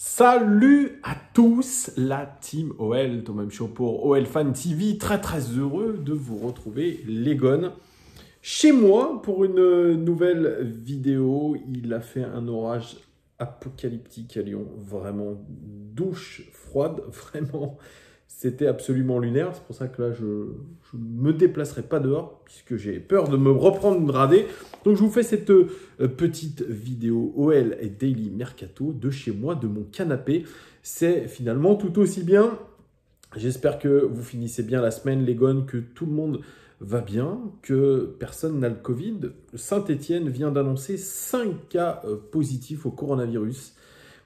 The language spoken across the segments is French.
Salut à tous, la team OL, Thomas Show pour OL Fan TV. Très heureux de vous retrouver, les gones, chez moi pour une nouvelle vidéo. Il a fait un orage apocalyptique à Lyon, vraiment douche froide, vraiment. C'était absolument lunaire, c'est pour ça que là, je ne me déplacerai pas dehors, puisque j'ai peur de me reprendre une radée. Donc, je vous fais cette petite vidéo OL et Daily Mercato de chez moi, de mon canapé. C'est finalement tout aussi bien. J'espère que vous finissez bien la semaine, les gones, que tout le monde va bien, que personne n'a le Covid. Saint-Étienne vient d'annoncer 5 cas positifs au coronavirus.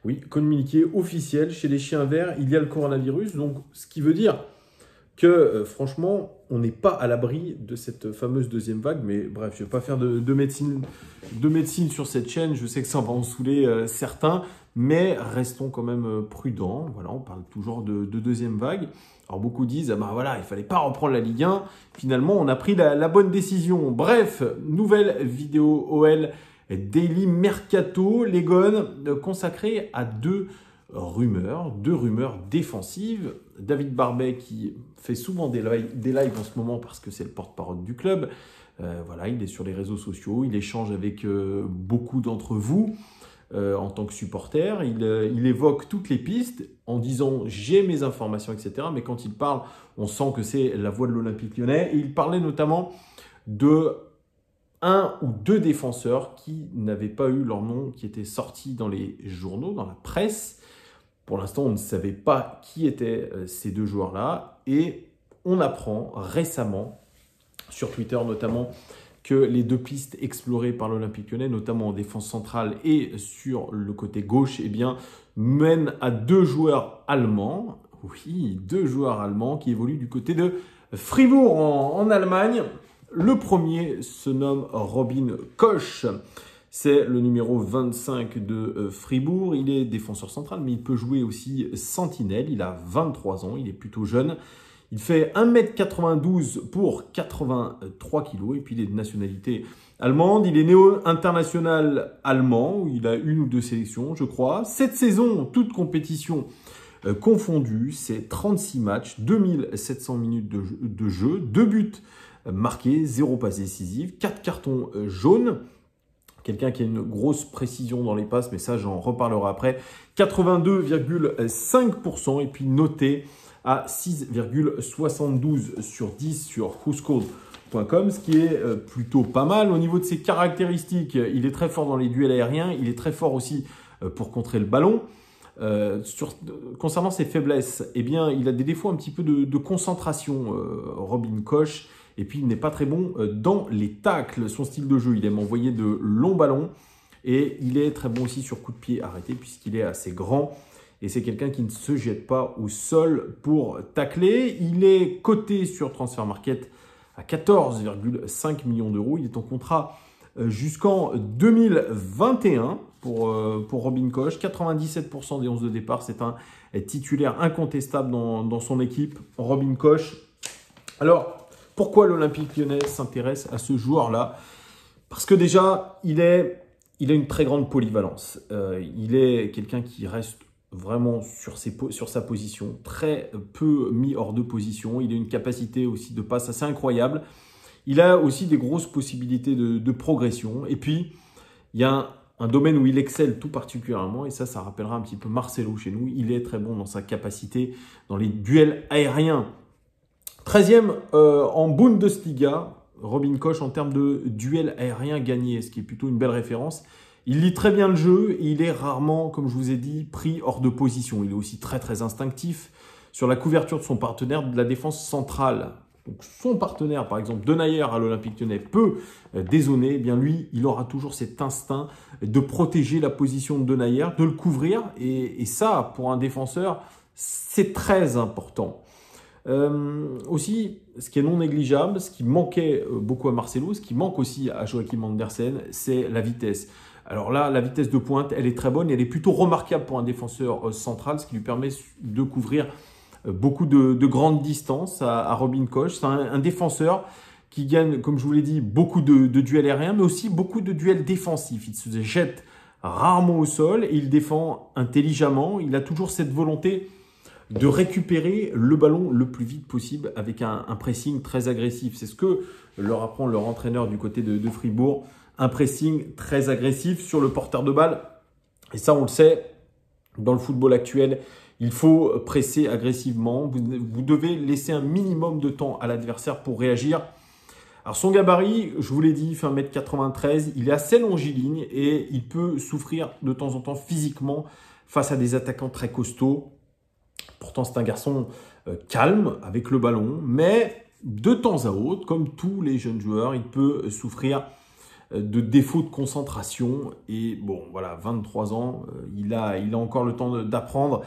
Oui, communiqué officiel, chez les chiens verts, il y a le coronavirus. Donc, ce qui veut dire que, franchement, on n'est pas à l'abri de cette fameuse deuxième vague. Mais bref, je ne vais pas faire de médecine sur cette chaîne. Je sais que ça va en saouler certains. Mais restons quand même prudents. Voilà, on parle toujours de deuxième vague. Alors, beaucoup disent, ah ben voilà, il ne fallait pas reprendre la Ligue 1. Finalement, on a pris la bonne décision. Bref, nouvelle vidéo OL Daily Mercato, les gones, consacrés à deux rumeurs défensives. David Barbet, qui fait souvent des lives en ce moment parce que c'est le porte-parole du club. Voilà, il est sur les réseaux sociaux, il échange avec beaucoup d'entre vous en tant que supporter. Il évoque toutes les pistes en disant « j'ai mes informations », etc. Mais quand il parle, on sent que c'est la voix de l'Olympique Lyonnais. Et il parlait notamment de un ou deux défenseurs qui n'avaient pas eu leur nom, qui étaient sortis dans les journaux, dans la presse. Pour l'instant, on ne savait pas qui étaient ces deux joueurs-là. Et on apprend récemment, sur Twitter notamment, que les deux pistes explorées par l'Olympique Lyonnais, notamment en défense centrale et sur le côté gauche, eh bien, mènent à deux joueurs allemands. Oui, deux joueurs allemands qui évoluent du côté de Fribourg en Allemagne. Le premier se nomme Robin Koch, c'est le numéro 25 de Fribourg. Il est défenseur central, mais il peut jouer aussi sentinelle. Il a 23 ans, il est plutôt jeune. Il fait 1m92 pour 83 kg et puis il est de nationalité allemande. Il est néo-international allemand, où il a une ou deux sélections, je crois. Cette saison, toute compétition confondue, c'est 36 matchs, 2700 minutes de jeu, 2 buts marqué, 0 passe décisive, 4 cartons jaunes. Quelqu'un qui a une grosse précision dans les passes, mais ça, j'en reparlerai après. 82,5% et puis noté à 6,72 sur 10 sur whoscored.com, ce qui est plutôt pas mal. Au niveau de ses caractéristiques, il est très fort dans les duels aériens. Il est très fort aussi pour contrer le ballon. Concernant ses faiblesses, eh bien, il a des défauts un petit peu de concentration, Robin Koch. Et puis, il n'est pas très bon dans les tacles. Son style de jeu, il aime envoyer de longs ballons. Et il est très bon aussi sur coup de pied arrêté, puisqu'il est assez grand. Et c'est quelqu'un qui ne se jette pas au sol pour tacler. Il est coté sur Transfer Market à 14,5 millions d'euros. Il est en contrat jusqu'en 2021 pour Robin Koch. 97% des 11 de départ. C'est un titulaire incontestable dans son équipe, Robin Koch. Alors, pourquoi l'Olympique Lyonnais s'intéresse à ce joueur-là? Parce que déjà, il a une très grande polyvalence. Il est quelqu'un qui reste vraiment sur sa position, très peu mis hors de position. Il a une capacité aussi de passe assez incroyable. Il a aussi des grosses possibilités de progression. Et puis, il y a un domaine où il excelle tout particulièrement, et ça rappellera un petit peu Marcelo chez nous. Il est très bon dans sa capacité dans les duels aériens. 13e en Bundesliga, Robin Koch en termes de duel aérien gagné, ce qui est plutôt une belle référence. Il lit très bien le jeu et il est rarement, comme je vous ai dit, pris hors de position. Il est aussi très instinctif sur la couverture de son partenaire de la défense centrale. Donc son partenaire, par exemple, Denayer à l'Olympique Lyonnais, peut dézonner. Eh bien lui, il aura toujours cet instinct de protéger la position de Denayer, de le couvrir. Et ça, pour un défenseur, c'est très important. Aussi, ce qui est non négligeable, ce qui manquait beaucoup à Marcelo, ce qui manque aussi à Joachim Andersen, c'est la vitesse. Alors là, la vitesse de pointe, elle est très bonne, elle est plutôt remarquable pour un défenseur central, ce qui lui permet de couvrir beaucoup de grandes distances à Robin Koch. C'est un défenseur qui gagne, comme je vous l'ai dit, beaucoup de duels aériens, mais aussi beaucoup de duels défensifs. Il se jette rarement au sol et il défend intelligemment. Il a toujours cette volonté de récupérer le ballon le plus vite possible avec un pressing très agressif. C'est ce que leur apprend leur entraîneur du côté de Fribourg. Un pressing très agressif sur le porteur de balle. Et ça, on le sait, dans le football actuel, il faut presser agressivement. Vous devez laisser un minimum de temps à l'adversaire pour réagir. Alors son gabarit, je vous l'ai dit, il fait 1m93. Il est assez longiligne et il peut souffrir de temps en temps physiquement face à des attaquants très costauds. Pourtant, c'est un garçon calme avec le ballon, mais de temps à autre, comme tous les jeunes joueurs, il peut souffrir de défauts de concentration. Et bon, voilà, 23 ans, il a encore le temps d'apprendre.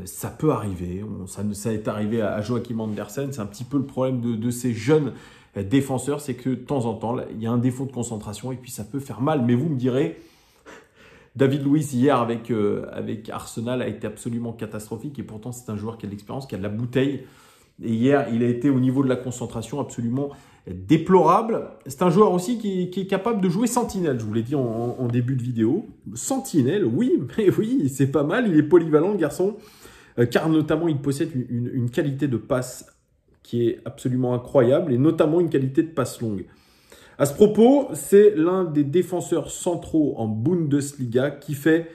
Ça peut arriver. Ça est arrivé à Joachim Andersen. C'est un petit peu le problème de ces jeunes défenseurs, c'est que de temps en temps, il y a un défaut de concentration et puis ça peut faire mal. Mais vous me direz, David Luiz, hier, avec Arsenal, a été absolument catastrophique. Et pourtant, c'est un joueur qui a de l'expérience, qui a de la bouteille. Et hier, il a été au niveau de la concentration absolument déplorable. C'est un joueur aussi qui est capable de jouer sentinelle. Je vous l'ai dit en début de vidéo. Sentinelle, oui, mais oui, c'est pas mal. Il est polyvalent, le garçon. Car notamment, il possède une qualité de passe qui est absolument incroyable. Et notamment une qualité de passe longue. À ce propos, c'est l'un des défenseurs centraux en Bundesliga qui fait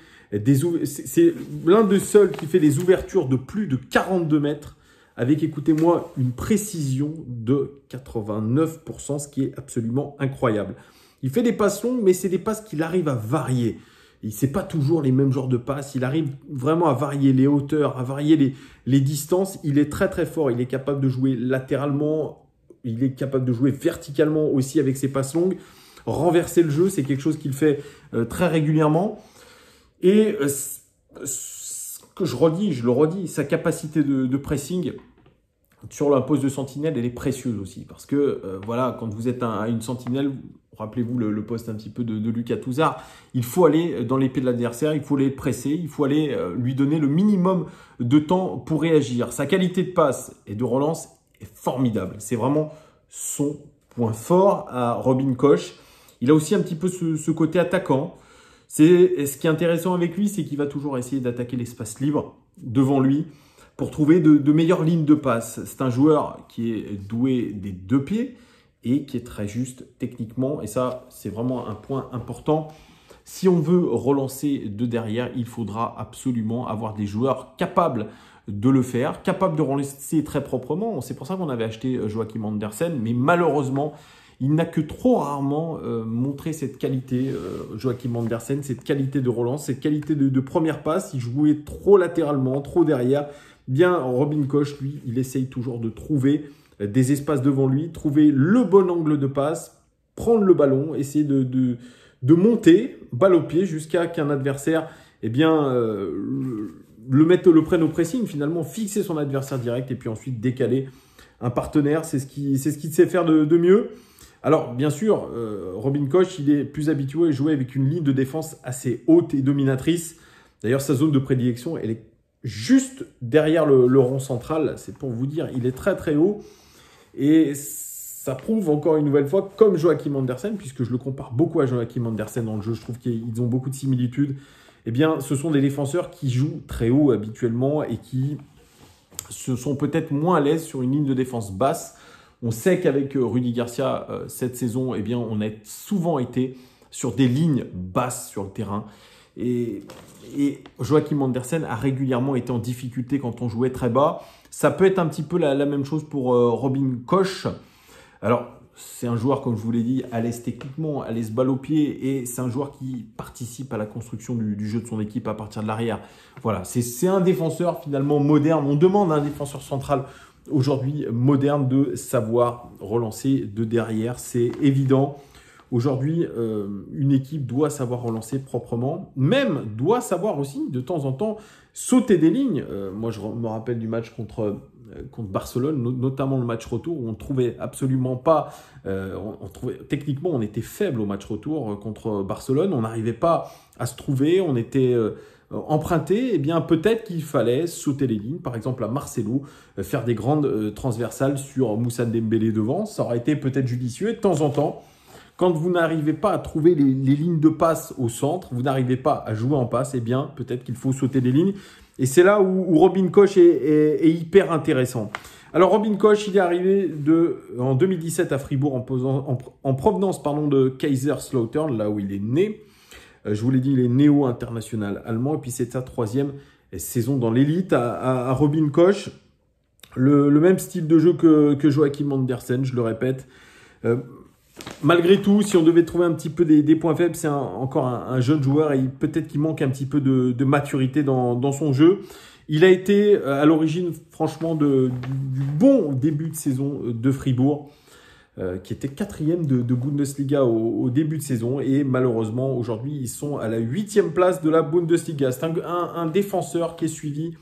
c'est l'un des seuls qui fait des ouvertures de plus de 42 mètres avec, écoutez-moi, une précision de 89%, ce qui est absolument incroyable. Il fait des passes longues, mais c'est des passes qu'il arrive à varier. Il sait pas toujours les mêmes genres de passes. Il arrive vraiment à varier les hauteurs, à varier les distances. Il est très très fort. Il est capable de jouer latéralement. Il est capable de jouer verticalement aussi avec ses passes longues. Renverser le jeu, c'est quelque chose qu'il fait très régulièrement. Et ce que je le redis, sa capacité de pressing sur la poste de sentinelle, elle est précieuse aussi. Parce que voilà, quand vous êtes à une sentinelle, rappelez-vous le poste un petit peu de Lucas Touzard, il faut aller dans les pieds de l'adversaire, il faut les presser, il faut aller lui donner le minimum de temps pour réagir. Sa qualité de passe et de relance est formidable. C'est vraiment son point fort à Robin Koch. Il a aussi un petit peu ce côté attaquant. Ce qui est intéressant avec lui, c'est qu'il va toujours essayer d'attaquer l'espace libre devant lui pour trouver de meilleures lignes de passe. C'est un joueur qui est doué des deux pieds et qui est très juste techniquement. Et ça, c'est vraiment un point important. Si on veut relancer de derrière, il faudra absolument avoir des joueurs capables de le faire, capable de relancer très proprement. C'est pour ça qu'on avait acheté Joachim Andersen, mais malheureusement, il n'a que trop rarement montré cette qualité, Joachim Andersen, cette qualité de relance, cette qualité de première passe. Il jouait trop latéralement, trop derrière. Bien, Robin Koch, lui, il essaye toujours de trouver des espaces devant lui, trouver le bon angle de passe, prendre le ballon, essayer de monter, balle au pied, jusqu'à qu'un adversaire, eh bien, le prenne au pressing, finalement, fixer son adversaire direct et puis ensuite décaler un partenaire. C'est ce qu'il sait faire de mieux. Alors, bien sûr, Robin Koch, il est plus habitué à jouer avec une ligne de défense assez haute et dominatrice. D'ailleurs, sa zone de prédilection, elle est juste derrière le rond central. C'est pour vous dire, il est très très haut. Et ça prouve encore une nouvelle fois, comme Joachim Andersen, puisque je le compare beaucoup à Joachim Andersen dans le jeu, je trouve qu'ils ont beaucoup de similitudes. Eh bien, ce sont des défenseurs qui jouent très haut habituellement et qui se sont peut-être moins à l'aise sur une ligne de défense basse. On sait qu'avec Rudy Garcia, cette saison, eh bien, on a souvent été sur des lignes basses sur le terrain. Et Joachim Andersen a régulièrement été en difficulté quand on jouait très bas. Ça peut être un petit peu la même chose pour Robin Koch. Alors, c'est un joueur, comme je vous l'ai dit, à l'aise techniquement, à l'aise balle au pied. Et c'est un joueur qui participe à la construction du jeu de son équipe à partir de l'arrière. Voilà, c'est un défenseur finalement moderne. On demande à un défenseur central aujourd'hui moderne de savoir relancer de derrière. C'est évident. Aujourd'hui, une équipe doit savoir relancer proprement, même doit savoir aussi de temps en temps sauter des lignes. Moi, je me rappelle du match contre Barcelone, notamment le match retour, où on ne trouvait absolument pas, techniquement, on était faible au match retour contre Barcelone, on n'arrivait pas à se trouver, on était emprunté. Eh bien, peut-être qu'il fallait sauter les lignes, par exemple à Marcelo, faire des grandes transversales sur Moussa Dembélé devant, ça aurait été peut-être judicieux. Et de temps en temps, Quand vous n'arrivez pas à trouver les lignes de passe au centre, vous n'arrivez pas à jouer en passe, eh bien, peut-être qu'il faut sauter des lignes. Et c'est là où Robin Koch est hyper intéressant. Alors, Robin Koch, il est arrivé en 2017 à Fribourg en provenance de Kaiserslautern, là où il est né. Je vous l'ai dit, il est néo-international allemand. Et puis, c'est sa 3e saison dans l'élite à Robin Koch. Le même style de jeu que Joachim Andersen, je le répète. Malgré tout, si on devait trouver un petit peu des points faibles, c'est encore un jeune joueur et peut-être qu'il manque un petit peu de maturité dans son jeu. Il a été à l'origine, franchement, du bon début de saison de Fribourg, qui était 4e de Bundesliga au début de saison. Et malheureusement, aujourd'hui, ils sont à la 8e place de la Bundesliga. C'est un défenseur qui est suivi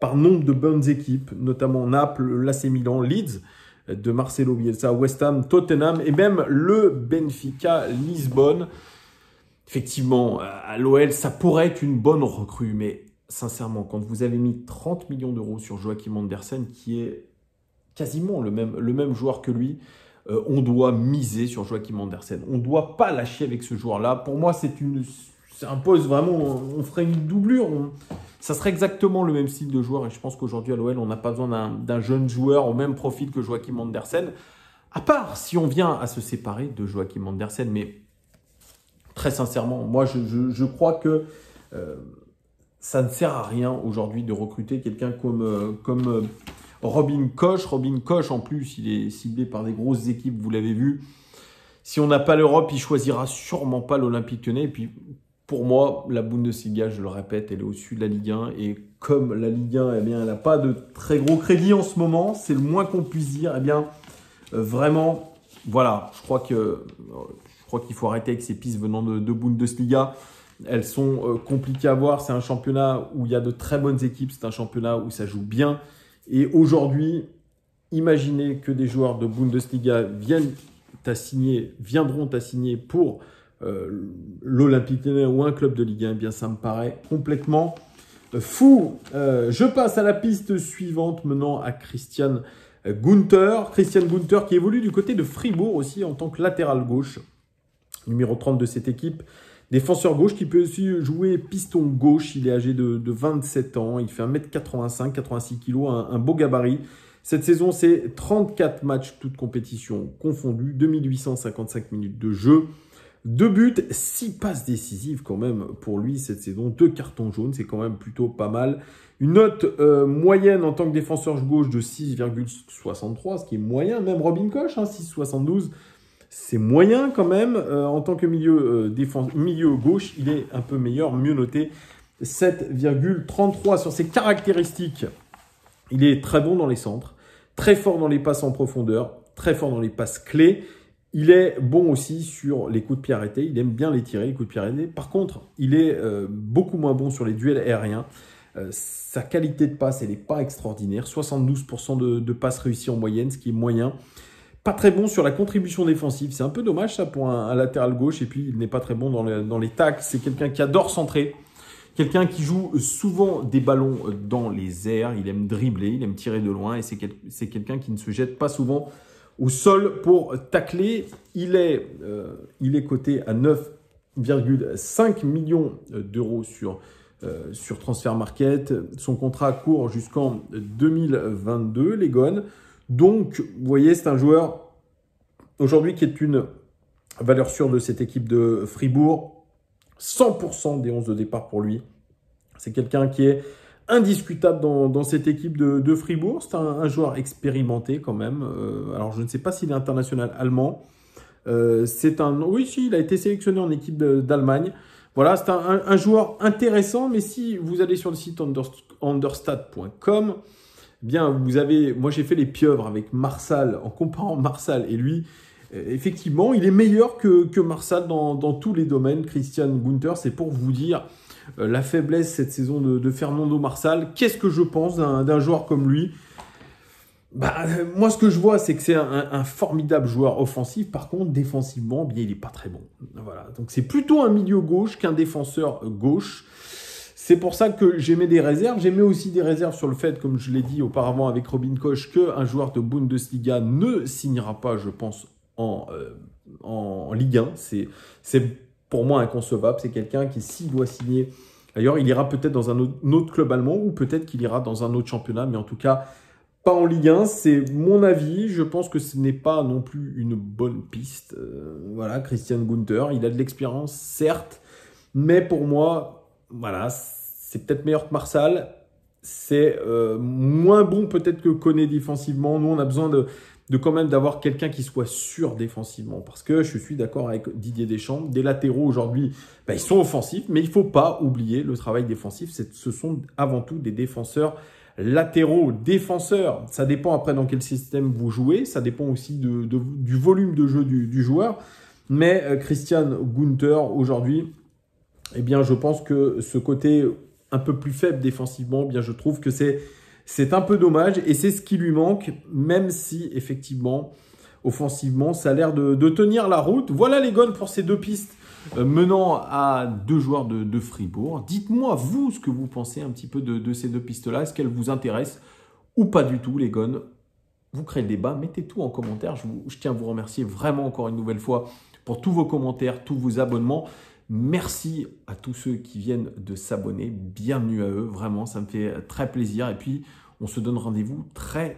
par nombre de bonnes équipes, notamment Naples, l'AC Milan, Leeds, de Marcelo Bielsa, West Ham, Tottenham et même le Benfica Lisbonne. Effectivement, à l'OL, ça pourrait être une bonne recrue, mais sincèrement, quand vous avez mis 30 millions d'euros sur Joachim Andersen, qui est quasiment le même joueur que lui, on doit miser sur Joachim Andersen. On ne doit pas lâcher avec ce joueur-là. Pour moi, c'est un poste vraiment, on ferait une doublure. Ça serait exactement le même style de joueur. Et je pense qu'aujourd'hui, à l'OL, on n'a pas besoin d'un jeune joueur au même profil que Joachim Andersen. À part si on vient à se séparer de Joachim Andersen. Mais très sincèrement, moi, je crois que ça ne sert à rien aujourd'hui de recruter quelqu'un comme Robin Koch. Robin Koch, en plus, il est ciblé par des grosses équipes, vous l'avez vu. Si on n'a pas l'Europe, il choisira sûrement pas l'Olympique Lyonnais. Et puis, pour moi, la Bundesliga, je le répète, elle est au-dessus de la Ligue 1. Et comme la Ligue 1, eh bien, elle n'a pas de très gros crédit en ce moment, c'est le moins qu'on puisse dire. Eh bien, vraiment, voilà, je crois qu'il faut arrêter avec ces pistes venant de Bundesliga. Elles sont compliquées à voir. C'est un championnat où il y a de très bonnes équipes. C'est un championnat où ça joue bien. Et aujourd'hui, imaginez que des joueurs de Bundesliga viendront à signer pour l'Olympique Lyonnais ou un club de Ligue 1. Eh bien, ça me paraît complètement fou. Je passe à la piste suivante menant à Christian Günther. Christian Günther qui évolue du côté de Fribourg aussi en tant que latéral gauche. Numéro 30 de cette équipe. Défenseur gauche qui peut aussi jouer piston gauche. Il est âgé de 27 ans. Il fait 1m85, 86 kg, un beau gabarit. Cette saison, c'est 34 matchs, toutes compétitions confondues, 2855 minutes de jeu. 2 buts, 6 passes décisives quand même pour lui cette saison. 2 cartons jaunes, c'est quand même plutôt pas mal. Une note moyenne en tant que défenseur gauche de 6,63, ce qui est moyen. Même Robin Koch, 6,72. C'est moyen quand même. En tant que milieu gauche, il est un peu meilleur, mieux noté. 7,33 sur ses caractéristiques. Il est très bon dans les centres, très fort dans les passes en profondeur, très fort dans les passes clés. Il est bon aussi sur les coups de pied arrêtés. Il aime bien les tirer, les coups de pied arrêtés. Par contre, il est beaucoup moins bon sur les duels aériens. Sa qualité de passe, elle n'est pas extraordinaire. 72% de passes réussies en moyenne, ce qui est moyen. Pas très bon sur la contribution défensive. C'est un peu dommage ça pour un latéral gauche. Et puis, il n'est pas très bon dans les tacles. C'est quelqu'un qui adore centrer. Quelqu'un qui joue souvent des ballons dans les airs. Il aime dribbler, il aime tirer de loin. Et c'est quelqu'un qui ne se jette pas souvent au sol pour tacler. Il est coté à 9,5 millions d'euros sur Transfer Market. Son contrat court jusqu'en 2022, les Gones. Donc, vous voyez, c'est un joueur aujourd'hui qui est une valeur sûre de cette équipe de Fribourg. 100% des 11 de départ pour lui. C'est quelqu'un qui est indiscutable dans cette équipe de Fribourg. C'est un joueur expérimenté quand même. Alors, je ne sais pas s'il est international allemand. Oui, si, il a été sélectionné en équipe d'Allemagne. Voilà, c'est un joueur intéressant. Mais si vous allez sur le site understat.com, bien, moi j'ai fait les pieuvres avec Marsal, en comparant Marsal et lui. Effectivement, il est meilleur que Marsal dans tous les domaines. Christian Günther, c'est pour vous dire la faiblesse cette saison de Fernando Marsal. Qu'est-ce que je pense d'un joueur comme lui? Moi, ce que je vois, c'est que c'est un formidable joueur offensif. Par contre, défensivement, bien, il n'est pas très bon. Voilà. Donc, c'est plutôt un milieu gauche qu'un défenseur gauche. C'est pour ça que j'aimais des réserves. J'aimais aussi des réserves sur le fait, comme je l'ai dit auparavant avec Robin Koch, qu'un joueur de Bundesliga ne signera pas, je pense, en en Ligue 1. C'est pour moi inconcevable. C'est quelqu'un qui, s'il doit signer, d'ailleurs, il ira peut-être dans un autre club allemand ou peut-être qu'il ira dans un autre championnat, mais en tout cas, pas en Ligue 1. C'est mon avis. Je pense que ce n'est pas non plus une bonne piste. Voilà, Christian Günther, il a de l'expérience, certes, mais pour moi, voilà, c'est peut-être meilleur que Marsal. C'est moins bon peut-être que Koné défensivement. Nous, on a besoin de quand même d'avoir quelqu'un qui soit sûr défensivement. Parce que je suis d'accord avec Didier Deschamps. Des latéraux aujourd'hui, ils sont offensifs, mais il ne faut pas oublier le travail défensif. Ce sont avant tout des défenseurs latéraux. Défenseurs, ça dépend après dans quel système vous jouez. Ça dépend aussi du volume de jeu du joueur. Mais Christian Günther, aujourd'hui, eh bien, je pense que ce côté un peu plus faible défensivement, eh bien, je trouve que c'est un peu dommage et c'est ce qui lui manque, même si effectivement, offensivement, ça a l'air de tenir la route. Voilà les gones pour ces deux pistes menant à deux joueurs de Fribourg. Dites-moi, vous, ce que vous pensez un petit peu de ces deux pistes-là. Est-ce qu'elles vous intéressent ou pas du tout, les gones? Vous créez le débat, mettez tout en commentaire. Je tiens à vous remercier vraiment encore une nouvelle fois pour tous vos commentaires, tous vos abonnements. Merci à tous ceux qui viennent de s'abonner. Bienvenue à eux. Vraiment, ça me fait très plaisir. Et puis, on se donne rendez-vous très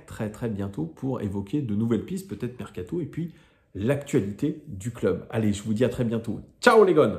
bientôt pour évoquer de nouvelles pistes, peut-être Mercato, et puis l'actualité du club. Allez, je vous dis à très bientôt. Ciao les gones!